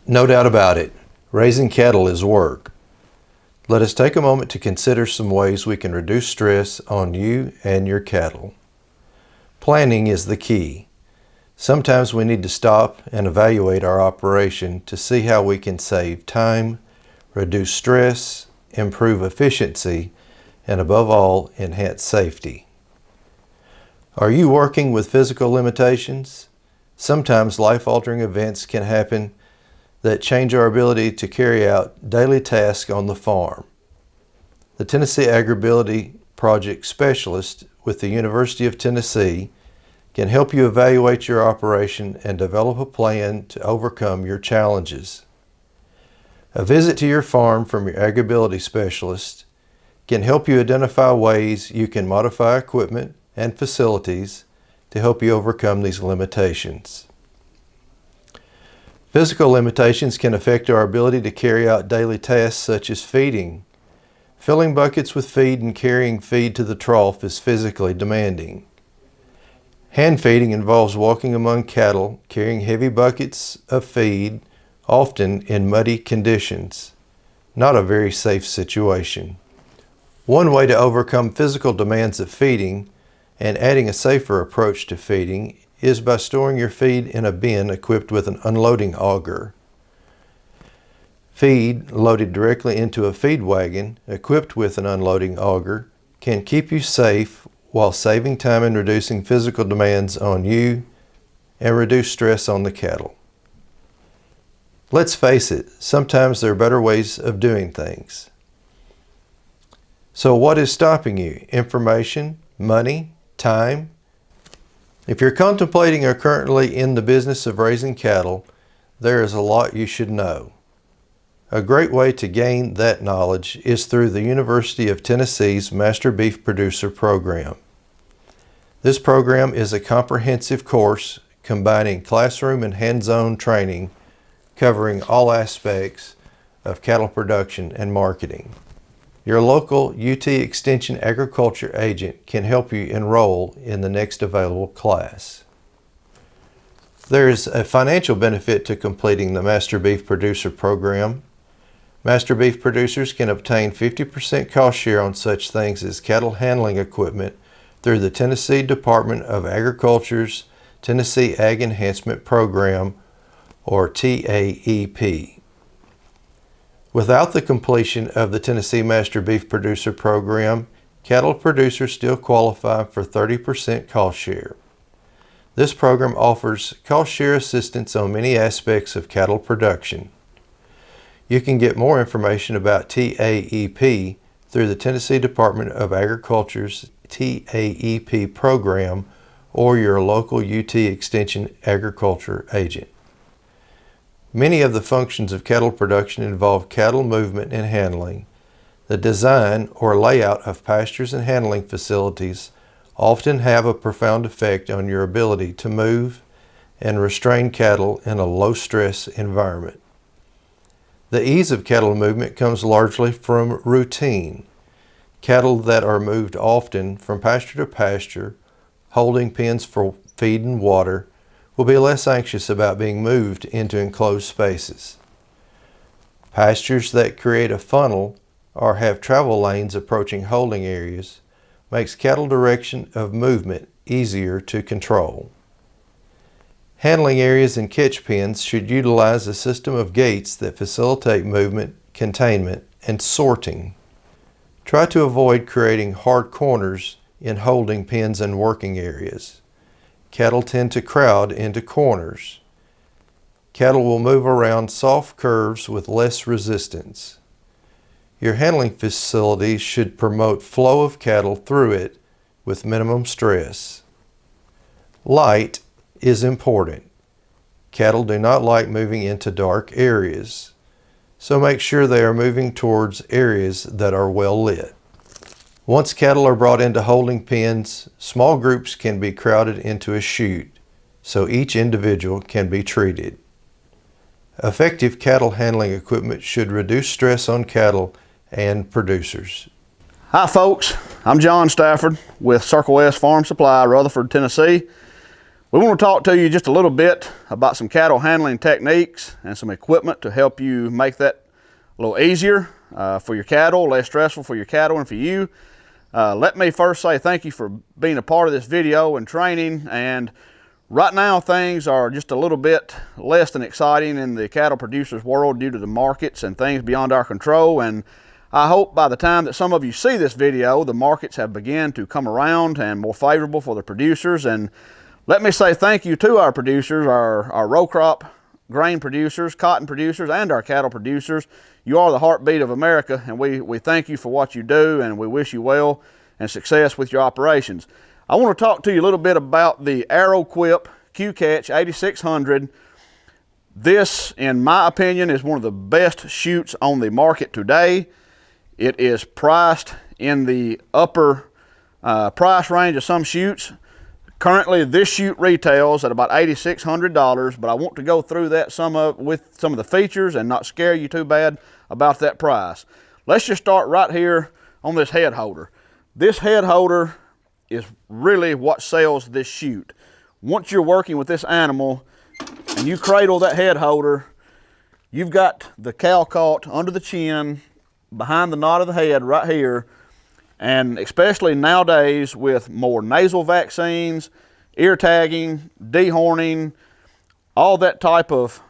No doubt about it, raising cattle is work. Let us take a moment to consider some ways we can reduce stress on you and your cattle. Planning is the key. Sometimes we need to stop and evaluate our operation to see how we can save time, reduce stress, improve efficiency, and above all, enhance safety. Are you working with physical limitations? Sometimes life-altering events can happen that change our ability to carry out daily tasks on the farm. The Tennessee Agribility Project Specialist with the University of Tennessee can help you evaluate your operation and develop a plan to overcome your challenges. A visit to your farm from your Agribility Specialist can help you identify ways you can modify equipment and facilities to help you overcome these limitations. Physical limitations can affect our ability to carry out daily tasks such as feeding. Filling buckets with feed and carrying feed to the trough is physically demanding. Hand feeding involves walking among cattle, carrying heavy buckets of feed, often in muddy conditions. Not a very safe situation. One way to overcome physical demands of feeding and adding a safer approach to feeding is by storing your feed in a bin equipped with an unloading auger. Feed loaded directly into a feed wagon equipped with an unloading auger can keep you safe while saving time and reducing physical demands on you and reduce stress on the cattle. Let's face it, sometimes there are better ways of doing things. So what is stopping you? Information, money, time? If you're contemplating or currently in the business of raising cattle, there is a lot you should know. A great way to gain that knowledge is through the University of Tennessee's Master Beef Producer Program. This program is a comprehensive course combining classroom and hands-on training covering all aspects of cattle production and marketing. Your local UT Extension Agriculture agent can help you enroll in the next available class. There is a financial benefit to completing the Master Beef Producer Program. Master Beef Producers can obtain 50% cost share on such things as cattle handling equipment through the Tennessee Department of Agriculture's Tennessee Ag Enhancement Program, or TAEP. Without the completion of the Tennessee Master Beef Producer Program, cattle producers still qualify for 30% cost share. This program offers cost share assistance on many aspects of cattle production. You can get more information about TAEP through the Tennessee Department of Agriculture's TAEP program or your local UT Extension Agriculture agent. Many of the functions of cattle production involve cattle movement and handling. The design or layout of pastures and handling facilities often have a profound effect on your ability to move and restrain cattle in a low-stress environment. The ease of cattle movement comes largely from routine. Cattle that are moved often from pasture to pasture, holding pens for feed and water, will be less anxious about being moved into enclosed spaces. Pastures that create a funnel or have travel lanes approaching holding areas makes cattle direction of movement easier to control. Handling areas and catch pens should utilize a system of gates that facilitate movement, containment, and sorting. Try to avoid creating hard corners in holding pens and working areas. Cattle tend to crowd into corners. Cattle will move around soft curves with less resistance. Your handling facility should promote flow of cattle through it with minimum stress. Light is important. Cattle do not like moving into dark areas, so make sure they are moving towards areas that are well lit. Once cattle are brought into holding pens, small groups can be crowded into a chute, so each individual can be treated. Effective cattle handling equipment should reduce stress on cattle and producers. Hi folks, I'm John Stafford with Circle S Farm Supply, Rutherford, Tennessee. We want to talk to you just a little bit about some cattle handling techniques and some equipment to help you make that a little easier for your cattle, less stressful for your cattle and for you. Let me first say thank you for being a part of this video and training. And right now things are just a little bit less than exciting in the cattle producers world due to the markets and things beyond our control. And I hope by the time that some of you see this video, the markets have begun to come around and more favorable for the producers. And let me say thank you to our producers, our row crop grain producers, cotton producers, and our cattle producers. You are the heartbeat of America, and we thank you for what you do, and we wish you well and success with your operations. I want to talk to you a little bit about the AeroQuip Q-Catch 8600. This, in my opinion, is one of the best chutes on the market today. It is priced in the upper price range of some chutes. Currently, this chute retails at about $8,600, but I want to go through that with some of the features and not scare you too bad about that price. Let's just start right here on this head holder. This head holder is really what sells this chute. Once you're working with this animal and you cradle that head holder, you've got the cow caught under the chin, behind the knot of the head right here. And especially nowadays with more nasal vaccines, ear tagging, dehorning, all that type of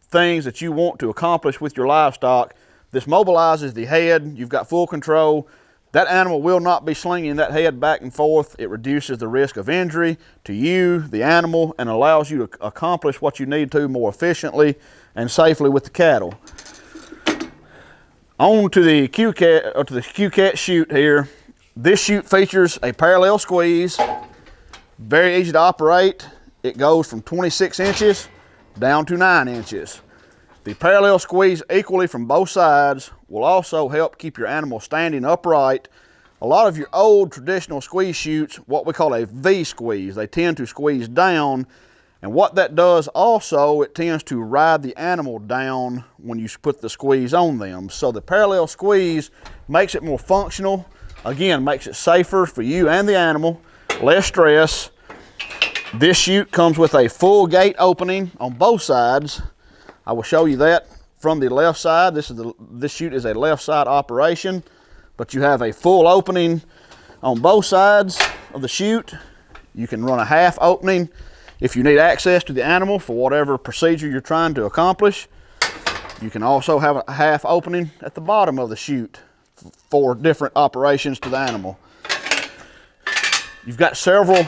things that you want to accomplish with your livestock, this mobilizes the head. You've got full control. That animal will not be slinging that head back and forth. It reduces the risk of injury to you, the animal, and allows you to accomplish what you need to more efficiently and safely with the cattle. On to the Q-Catch chute here. This chute features a parallel squeeze, very easy to operate. It goes from 26 inches down to 9 inches. The parallel squeeze equally from both sides will also help keep your animal standing upright. A lot of your old traditional squeeze chutes, what we call a V squeeze, they tend to squeeze down. And what that does also, it tends to ride the animal down when you put the squeeze on them. So the parallel squeeze makes it more functional. Again, makes it safer for you and the animal, less stress. This chute comes with a full gate opening on both sides. I will show you that from the left side. This chute is a left side operation, but you have a full opening on both sides of the chute. You can run a half opening if you need access to the animal for whatever procedure you're trying to accomplish. You can also have a half opening at the bottom of the chute for different operations to the animal. You've got several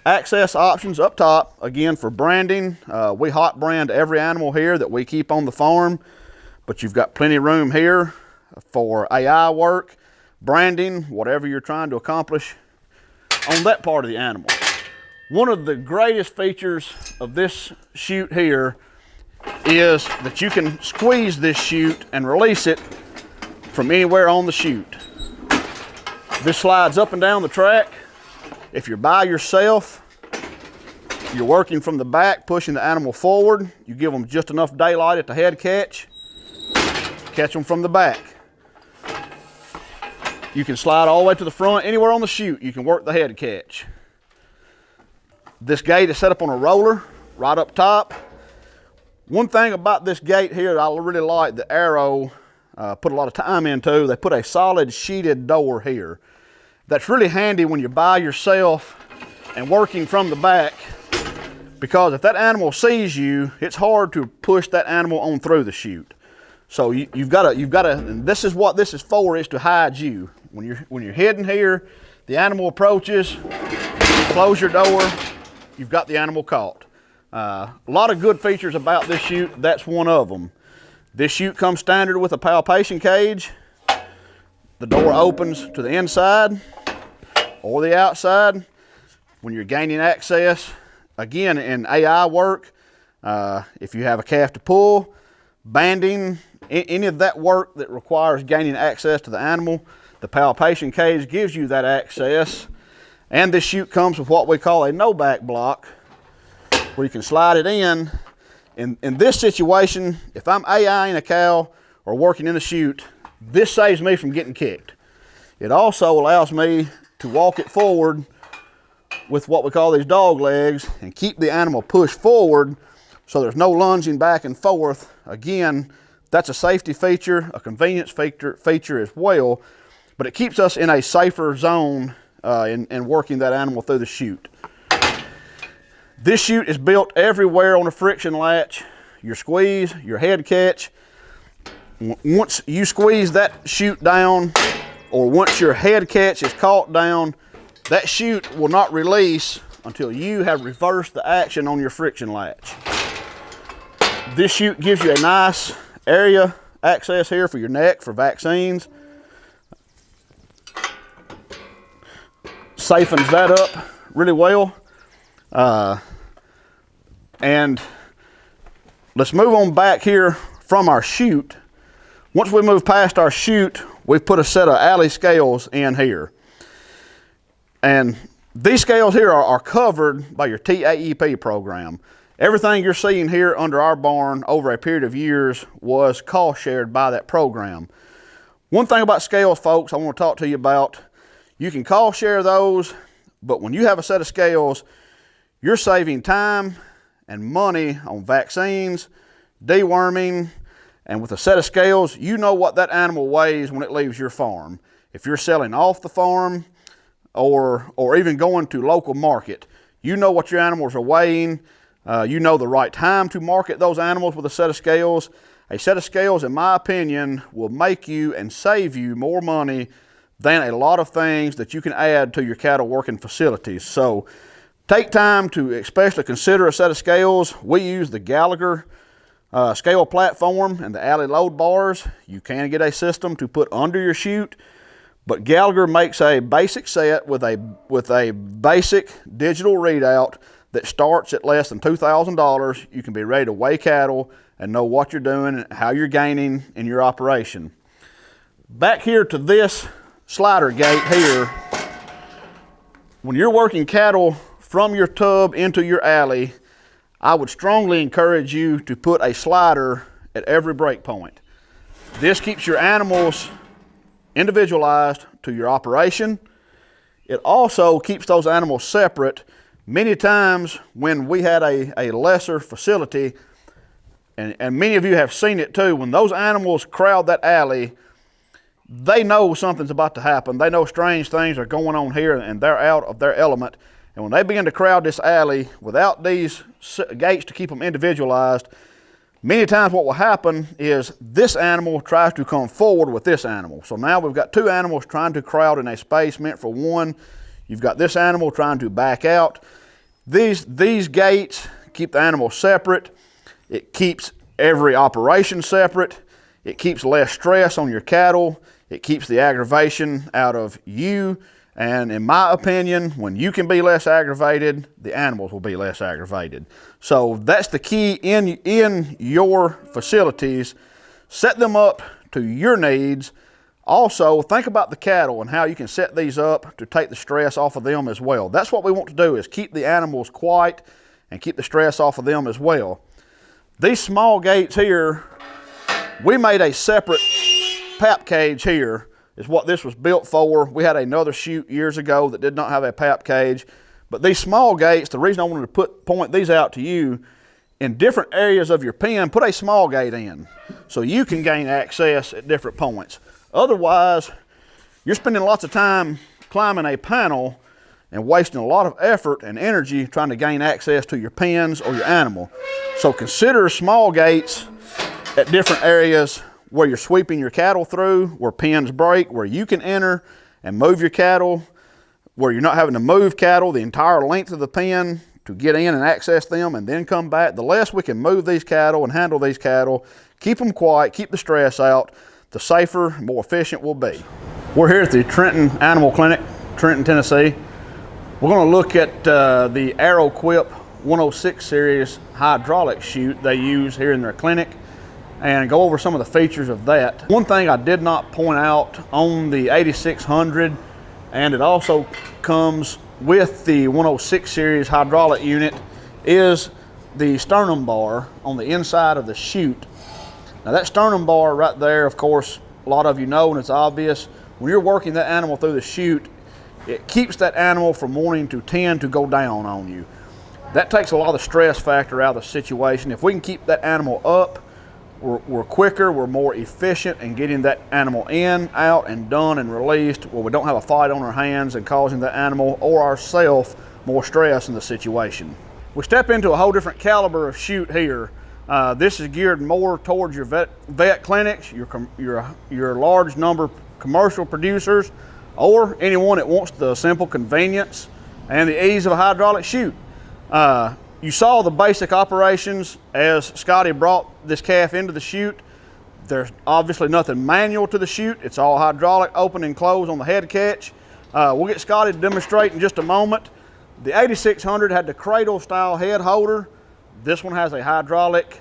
access options up top, again for branding. We hot brand every animal here that we keep on the farm, but you've got plenty of room here for AI work, branding, whatever you're trying to accomplish on that part of the animal. One of the greatest features of this chute here is that you can squeeze this chute and release it from anywhere on the chute. This slides up and down the track. If you're by yourself, you're working from the back, pushing the animal forward. You give them just enough daylight at the head catch them from the back. You can slide all the way to the front. Anywhere on the chute, you can work the head catch. This gate is set up on a roller right up top. One thing about this gate here that I really like, the Aero put a lot of time into, they put a solid sheeted door here. That's really handy when you're by yourself and working from the back, because if that animal sees you, it's hard to push that animal on through the chute. So you've got to, and this is what this is for, is to hide you. When you're hidden here, the animal approaches, close your door, you've got the animal caught. A lot of good features about this chute, that's one of them. This chute comes standard with a palpation cage. The door opens to the inside or the outside. When you're gaining access, again in AI work, if you have a calf to pull, banding, any of that work that requires gaining access to the animal, the palpation cage gives you that access. And this chute comes with what we call a no-back block, where you can slide it in. In this situation, if I'm AIing a cow or working in a chute, this saves me from getting kicked. It also allows me to walk it forward with what we call these dog legs and keep the animal pushed forward so there's no lunging back and forth. Again, that's a safety feature, a convenience feature as well, but it keeps us in a safer zone in working that animal through the chute. This chute is built everywhere on the friction latch, your squeeze, your head catch. Once you squeeze that chute down, or once your head catch is caught down, that chute will not release until you have reversed the action on your friction latch. This chute gives you a nice area access here for your neck for vaccines. Safens that up really well. And let's move on back here from our chute. Once we move past our chute, we've put a set of alley scales in here. And these scales here are covered by your TAEP program. Everything you're seeing here under our barn over a period of years was cost shared by that program. One thing about scales, folks, I want to talk to you about, you can cost share those, but when you have a set of scales, you're saving time and money on vaccines, deworming, and with a set of scales, you know what that animal weighs when it leaves your farm. If you're selling off the farm or even going to local market, you know what your animals are weighing. You know the right time to market those animals with a set of scales. A set of scales, in my opinion, will make you and save you more money than a lot of things that you can add to your cattle working facilities. So take time to especially consider a set of scales. We use the Gallagher scale platform and the alley load bars. You can get a system to put under your chute, but Gallagher makes a basic set with a basic digital readout that starts at less than $2,000. You can be ready to weigh cattle and know what you're doing and how you're gaining in your operation. Back here to this slider gate here, when you're working cattle from your tub into your alley, I would strongly encourage you to put a slider at every break point. This keeps your animals individualized to your operation. It also keeps those animals separate. Many times when we had a lesser facility, and many of you have seen it too, when those animals crowd that alley, they know something's about to happen. They know strange things are going on here and they're out of their element. And when they begin to crowd this alley without these gates to keep them individualized, many times what will happen is this animal tries to come forward with this animal. So now we've got two animals trying to crowd in a space meant for one. You've got this animal trying to back out. These gates keep the animals separate. It keeps every operation separate. It keeps less stress on your cattle. It keeps the aggravation out of you. And in my opinion, when you can be less aggravated, the animals will be less aggravated. So that's the key in your facilities. Set them up to your needs. Also, think about the cattle and how you can set these up to take the stress off of them as well. That's what we want to do, is keep the animals quiet and keep the stress off of them as well. These small gates here, we made a separate pap cage here. Is what this was built for. We had another chute years ago that did not have a pap cage. But these small gates, the reason I wanted to point these out to you, in different areas of your pen, put a small gate in so you can gain access at different points. Otherwise, you're spending lots of time climbing a panel and wasting a lot of effort and energy trying to gain access to your pens or your animal. So consider small gates at different areas where you're sweeping your cattle through, where pens break, where you can enter and move your cattle, where you're not having to move cattle the entire length of the pen to get in and access them and then come back. The less we can move these cattle and handle these cattle, keep them quiet, keep the stress out, the safer, more efficient we'll be. We're here at the Trenton Animal Clinic, Trenton, Tennessee. We're going to look at the AeroQuip 106 series hydraulic chute they use here in their clinic and go over some of the features of that. One thing I did not point out on the 8600, and it also comes with the 106 series hydraulic unit, is the sternum bar on the inside of the chute. Now that sternum bar right there, of course, a lot of you know and it's obvious, when you're working that animal through the chute, it keeps that animal from wanting to tend to go down on you. That takes a lot of the stress factor out of the situation. If we can keep that animal up, we're quicker, we're more efficient in getting that animal in, out, and done and released, where we don't have a fight on our hands and causing the animal or ourselves more stress in the situation. We step into a whole different caliber of chute here. This is geared more towards your vet clinics, your large number of commercial producers, or anyone that wants the simple convenience and the ease of a hydraulic chute. You saw the basic operations as Scotty brought this calf into the chute. There's obviously nothing manual to the chute. It's all hydraulic, open and close on the head catch. We'll get Scotty to demonstrate in just a moment. The 8600 had the cradle style head holder. This one has a hydraulic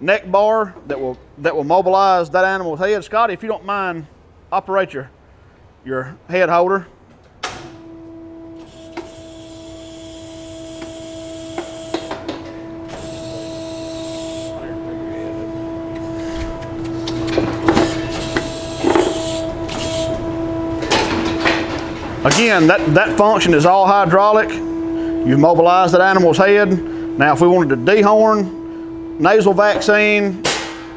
neck bar that will mobilize that animal's head. Scotty, if you don't mind, operate your head holder. Again, that function is all hydraulic. You've mobilized that animal's head. Now, if we wanted to dehorn, nasal vaccine,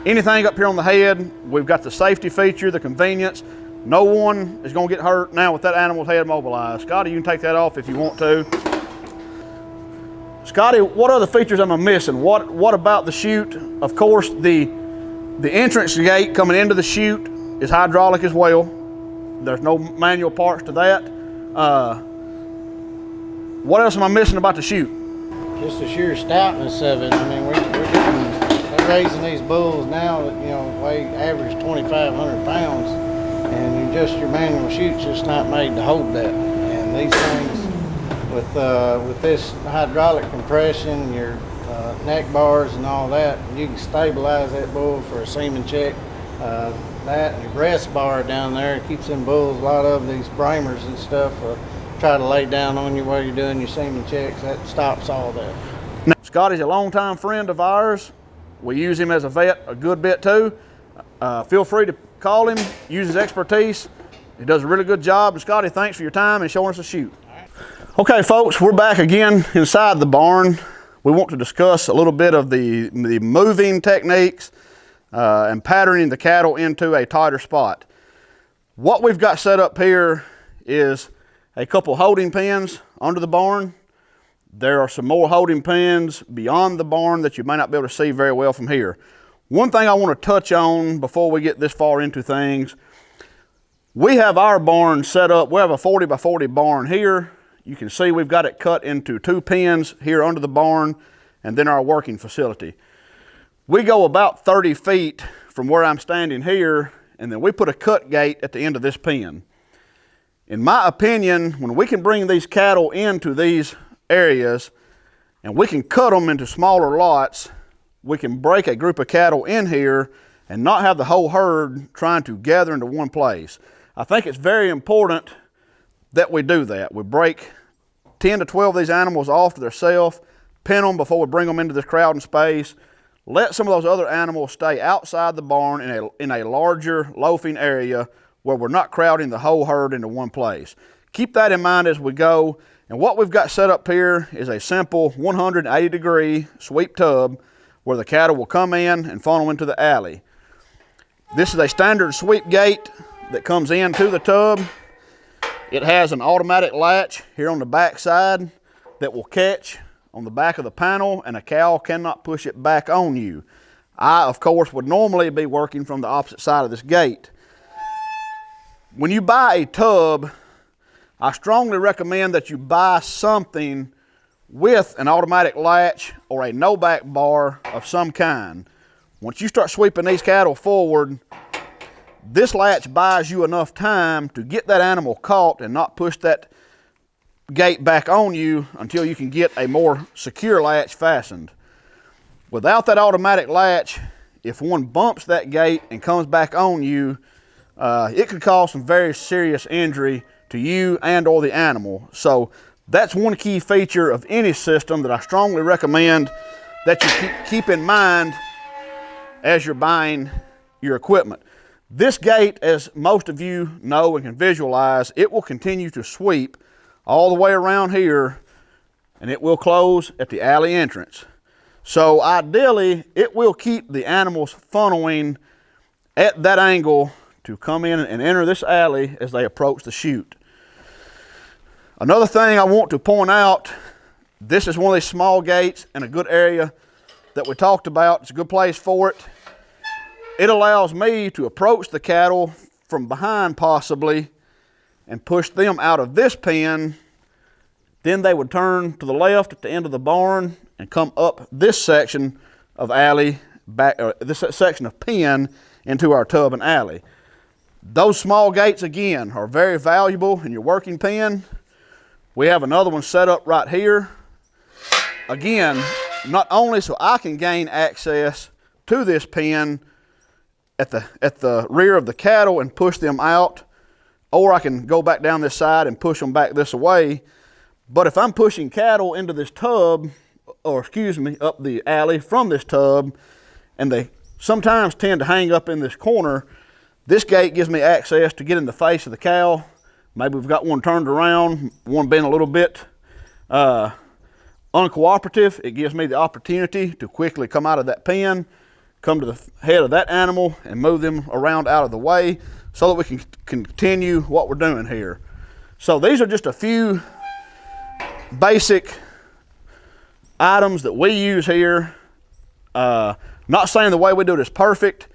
anything up here on the head, we've got the safety feature, the convenience. No one is going to get hurt now with that animal's head mobilized. Scotty, you can take that off if you want to. Scotty, what other features am I missing? What about the chute? Of course, the entrance gate coming into the chute is hydraulic as well. There's no manual parts to that. What else am I missing about the chute? Just the sheer stoutness of it. I mean, they're raising these bulls now that, weigh average 2,500 pounds, and just your manual chute's just not made to hold that. And these things, with this hydraulic compression, your neck bars and all that, you can stabilize that bull for a semen check. That and your breast bar down there keeps them bulls, a lot of these bramers and stuff, try to lay down on you while you're doing your semen checks. That stops all that. Now, Scotty's a longtime friend of ours. We use him as a vet a good bit too. Feel free to call him, use his expertise. He does a really good job. And Scotty, thanks for your time and showing us a chute. Okay, folks, we're back again inside the barn. We want to discuss a little bit of the moving techniques and patterning the cattle into a tighter spot. What we've got set up here is a couple holding pens under the barn. There are some more holding pens beyond the barn that you may not be able to see very well from here. One thing I want to touch on before we get this far into things, we have our barn set up. We have a 40 by 40 barn here. You can see we've got it cut into 2 pens here under the barn and then our working facility. We go about 30 feet from where I'm standing here, and then we put a cut gate at the end of this pen. In my opinion, when we can bring these cattle into these areas and we can cut them into smaller lots, we can break a group of cattle in here and not have the whole herd trying to gather into one place. I think it's very important that we do that. We break 10 to 12 of these animals off to themselves, pin them before we bring them into this crowding space. Let some of those other animals stay outside the barn in a larger loafing area where we're not crowding the whole herd into one place. Keep that in mind as we go. And what we've got set up here is a simple 180-degree sweep tub where the cattle will come in and funnel into the alley. This is a standard sweep gate that comes into the tub. It has an automatic latch here on the back side that will catch on the back of the panel, and a cow cannot push it back on you. I, of course, would normally be working from the opposite side of this gate. When you buy a tub, I strongly recommend that you buy something with an automatic latch or a no-back bar of some kind. Once you start sweeping these cattle forward, this latch buys you enough time to get that animal caught and not push that gate back on you until you can get a more secure latch fastened. Without that automatic latch, if one bumps that gate and comes back on you, it could cause some very serious injury to you and or the animal. So that's one key feature of any system that I strongly recommend that you keep in mind as you're buying your equipment. This gate, as most of you know and can visualize, it will continue to sweep all the way around here, and it will close at the alley entrance. So ideally, it will keep the animals funneling at that angle to come in and enter this alley as they approach the chute. Another thing I want to point out, this is one of these small gates and a good area that we talked about. It's a good place for it. It allows me to approach the cattle from behind possibly and push them out of this pen. Then they would turn to the left at the end of the barn and come up this section of alley, this section of pen into our tub and alley. Those small gates, again, are very valuable in your working pen. We have another one set up right here. Again, not only so I can gain access to this pen at the rear of the cattle and push them out, or I can go back down this side and push them back this way. But if I'm pushing cattle into this tub, or excuse me, up the alley from this tub, and they sometimes tend to hang up in this corner, this gate gives me access to get in the face of the cow. Maybe we've got one turned around, one being a little bit uncooperative. It gives me the opportunity to quickly come out of that pen, come to the head of that animal and move them around out of the way so that we can continue what we're doing here. So these are just a few basic items that we use here. Not saying the way we do it is perfect,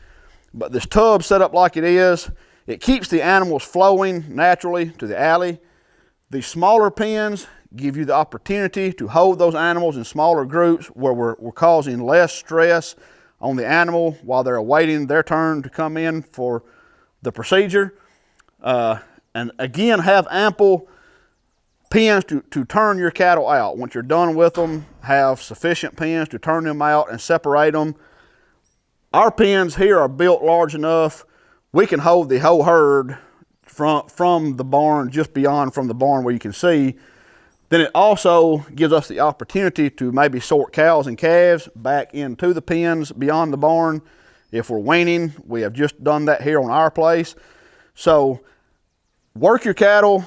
but this tub set up like it is, it keeps the animals flowing naturally to the alley. These smaller pens give you the opportunity to hold those animals in smaller groups where we're causing less stress on the animal while they're awaiting their turn to come in for the procedure. And again, have ample pens to turn your cattle out. Once you're done with them, have sufficient pens to turn them out and separate them. Our pens here are built large enough, we can hold the whole herd from the barn, just beyond from the barn where you can see. Then it also gives us the opportunity to maybe sort cows and calves back into the pens beyond the barn. If we're weaning, we have just done that here on our place. So work your cattle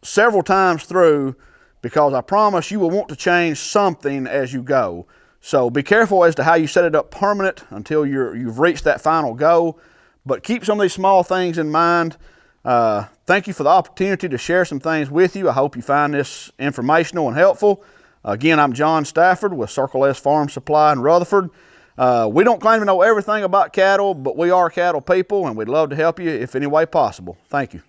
several times through, because I promise you will want to change something as you go. So be careful as to how you set it up permanent until you've reached that final go. But keep some of these small things in mind. Thank you for the opportunity to share some things with you. I hope you find this informational and helpful. Again, I'm John Stafford with Circle S Farm Supply in Rutherford. We don't claim to know everything about cattle, but we are cattle people, and we'd love to help you if any way possible. Thank you.